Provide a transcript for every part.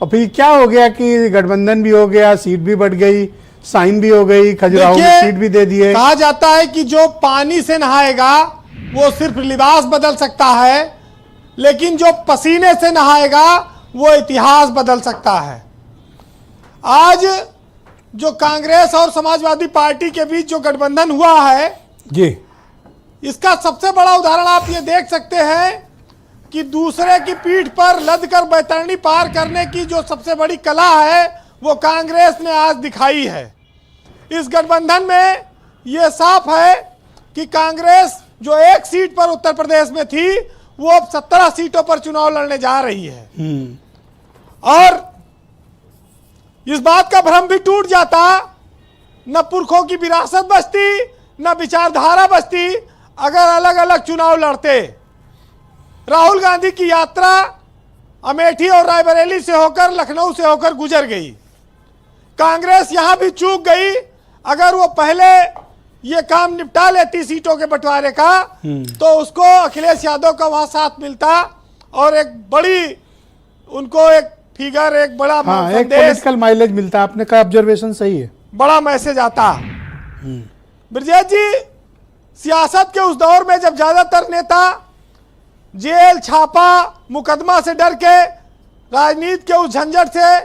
और फिर क्या हो गया कि गठबंधन भी हो गया, सीट भी बढ़ गई, साइन भी हो गई, खजुराहो में सीट भी दे दिए। कहा जाता है कि जो पानी से नहाएगा वो सिर्फ लिबास बदल सकता है, लेकिन जो पसीने से नहाएगा वो इतिहास बदल सकता है। आज जो कांग्रेस और समाजवादी पार्टी के बीच जो गठबंधन हुआ है जी, इसका सबसे बड़ा उदाहरण आप ये देख सकते हैं कि दूसरे की पीठ पर लद कर बैतरणी पार करने की जो सबसे बड़ी कला है वो कांग्रेस ने आज दिखाई है। इस गठबंधन में ये साफ है कि कांग्रेस जो एक सीट पर उत्तर प्रदेश में थी वो अब 17 सीटों पर चुनाव लड़ने जा रही है। और इस बात का भ्रम भी टूट जाता, न पुरखों की विरासत बचती न विचारधारा बचती अगर अलग अलग चुनाव लड़ते। राहुल गांधी की यात्रा अमेठी और रायबरेली से होकर लखनऊ से होकर गुजर गई। कांग्रेस यहां भी चूक गई। अगर वो पहले ये काम निपटा लेती सीटों के बंटवारे का तो उसको अखिलेश यादव का वहां साथ मिलता और एक बड़ी उनको एक फिगर, एक बड़ा एक पॉलिटिकल माइलेज मिलता। आपने कहा ऑब्जर्वेशन सही है, बड़ा मैसेज आता। ब्रजेश जी, सियासत के उस दौर में जब ज्यादातर नेता जेल, छापा, मुकदमा से डर के राजनीति के उस झंझट से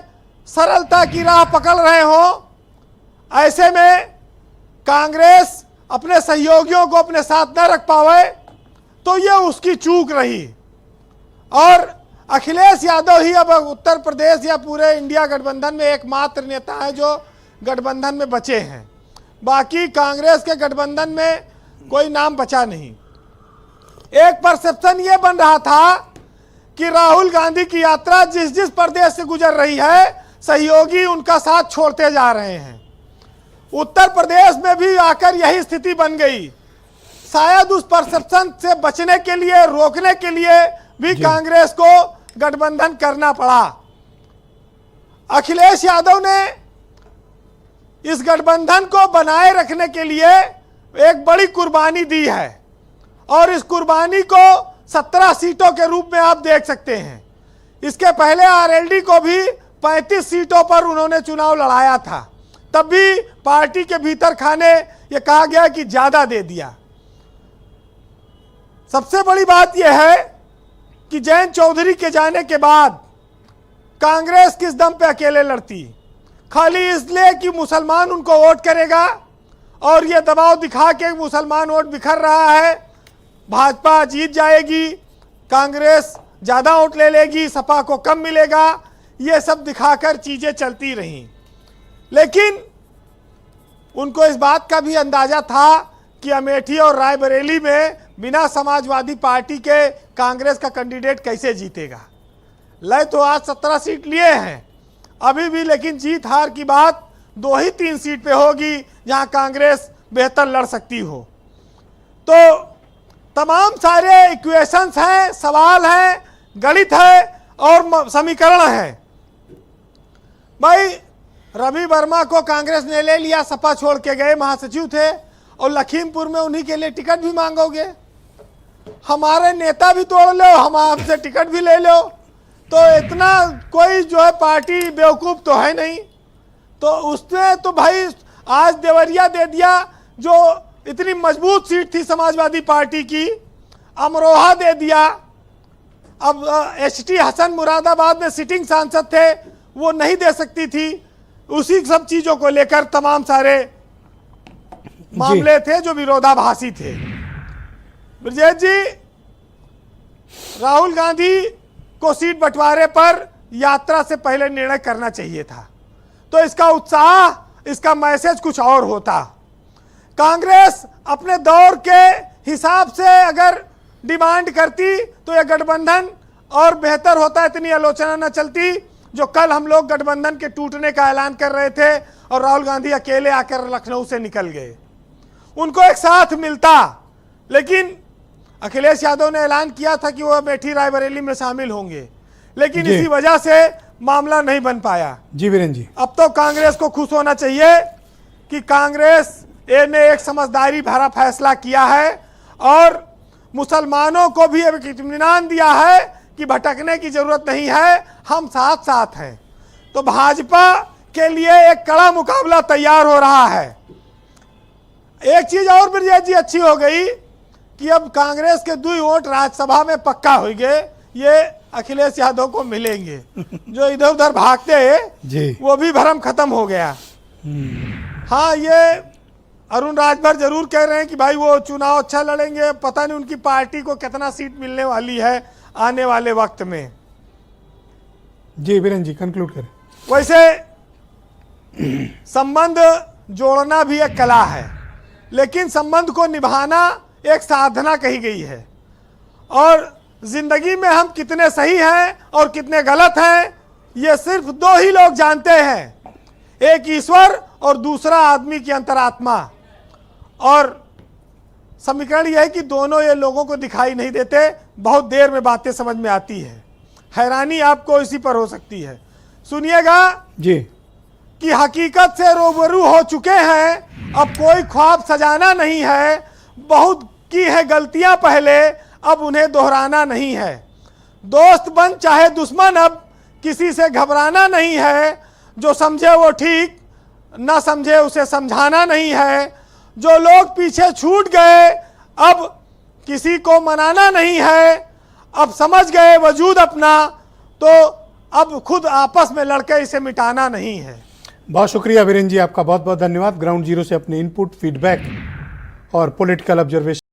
सरलता की राह पकड़ रहे हो, ऐसे में कांग्रेस अपने सहयोगियों को अपने साथ न रख पावे तो ये उसकी चूक रही। और अखिलेश यादव ही अब उत्तर प्रदेश या पूरे इंडिया गठबंधन में एकमात्र नेता है जो गठबंधन में बचे हैं। बाकी कांग्रेस के गठबंधन में कोई नाम बचा नहीं। एक परसेप्शन ये बन रहा था कि राहुल गांधी की यात्रा जिस जिस प्रदेश से गुजर रही है सहयोगी उनका साथ छोड़ते जा रहे हैं। उत्तर प्रदेश में भी आकर यही स्थिति बन गई। शायद उस परसेप्शन से बचने के लिए, रोकने के लिए भी कांग्रेस को गठबंधन करना पड़ा। अखिलेश यादव ने इस गठबंधन को बनाए रखने के लिए एक बड़ी कुर्बानी दी है और इस कुर्बानी को 17 सीटों के रूप में आप देख सकते हैं। इसके पहले आरएलडी को भी 35 सीटों पर उन्होंने चुनाव लड़ाया था, तब भी पार्टी के भीतर खाने ये कहा गया कि ज्यादा दे दिया। सबसे बड़ी बात यह है कि जयंत चौधरी के जाने के बाद कांग्रेस किस दम पे अकेले लड़ती, खाली इसलिए कि मुसलमान उनको वोट करेगा और ये दबाव दिखा के मुसलमान वोट बिखर रहा है, भाजपा जीत जाएगी, कांग्रेस ज़्यादा वोट ले लेगी, सपा को कम मिलेगा, ये सब दिखाकर चीज़ें चलती रहीं। लेकिन उनको इस बात का भी अंदाज़ा था कि अमेठी और रायबरेली में बिना समाजवादी पार्टी के कांग्रेस का कैंडिडेट कैसे जीतेगा। लय तो आज 17 सीट लिए हैं अभी भी, लेकिन जीत हार की बात 2 ही 3 सीट पे होगी जहां कांग्रेस बेहतर लड़ सकती हो। तो तमाम सारे इक्वेशंस हैं, सवाल हैं, गणित है और समीकरण है। भाई रवि वर्मा को कांग्रेस ने ले लिया, सपा छोड़ के गए, महासचिव थे, और लखीमपुर में उन्हीं के लिए टिकट भी मांगोगे। हमारे नेता भी तोड़ लो, हम आपसे टिकट भी ले लो, तो इतना कोई जो है पार्टी बेवकूफ़ तो है नहीं। तो उसने तो भाई आज देवरिया दे दिया जो इतनी मजबूत सीट थी समाजवादी पार्टी की, अमरोहा दे दिया। अब एचटी हसन मुरादाबाद में सिटिंग सांसद थे, वो नहीं दे सकती थी। उसी सब चीज़ों को लेकर तमाम सारे मामले थे जो विरोधाभासी थे। ब्रजेश जी, राहुल गांधी को सीट बंटवारे पर यात्रा से पहले निर्णय करना चाहिए था, तो इसका उत्साह, इसका मैसेज कुछ और होता। कांग्रेस अपने दौर के हिसाब से अगर डिमांड करती तो यह गठबंधन और बेहतर होता, इतनी आलोचना न चलती जो कल हम लोग गठबंधन के टूटने का ऐलान कर रहे थे और राहुल गांधी अकेले आकर लखनऊ से निकल गए। उनको एक साथ मिलता, लेकिन अखिलेश यादव ने ऐलान किया था कि वो अमेठी रायबरेली में शामिल होंगे, लेकिन इसी वजह से मामला नहीं बन पाया। जी वीरेंद्र जी, अब तो कांग्रेस को खुश होना चाहिए कि कांग्रेस ने एक समझदारी भरा फैसला किया है और मुसलमानों को भी एक इत्मीनान दिया है कि भटकने की जरूरत नहीं है, हम साथ साथ हैं। तो भाजपा के लिए एक कड़ा मुकाबला तैयार हो रहा है। एक चीज और ब्रजेश जी अच्छी हो गई कि अब कांग्रेस के 2 वोट राज्यसभा में पक्का हो गए, ये अखिलेश यादव को मिलेंगे। जो इधर उधर भागते जी वो भी भरम खत्म हो गया। हाँ, ये अरुण राजभर जरूर कह रहे हैं कि भाई वो चुनाव अच्छा लड़ेंगे, पता नहीं उनकी पार्टी को कितना सीट मिलने वाली है आने वाले वक्त में। जी वीरेंद्र जी कंक्लूड करें। वैसे संबंध जोड़ना भी एक कला है, लेकिन संबंध को निभाना एक साधना कही गई है। और जिंदगी में हम कितने सही हैं और कितने गलत हैं, ये सिर्फ 2 ही लोग जानते हैं, एक ईश्वर और दूसरा आदमी की अंतरात्मा। और समीकरण यह है कि दोनों ये लोगों को दिखाई नहीं देते, बहुत देर में बातें समझ में आती है। हैरानी आपको इसी पर हो सकती है। सुनिएगा जी कि हकीकत से रूबरू हो चुके हैं, अब कोई ख्वाब सजाना नहीं है, बहुत की है गलतियां पहले, अब उन्हें दोहराना नहीं है। दोस्त बन चाहे दुश्मन, अब किसी से घबराना नहीं है। जो समझे वो ठीक, ना समझे उसे समझाना नहीं है। जो लोग पीछे छूट गए, अब किसी को मनाना नहीं है। अब समझ गए वजूद अपना, तो अब खुद आपस में लड़के इसे मिटाना नहीं है। बहुत शुक्रिया वीरेंद्र जी, आपका बहुत बहुत धन्यवाद। ग्राउंड जीरो से अपने इनपुट, फीडबैक और पॉलिटिकल ऑब्जर्वेशन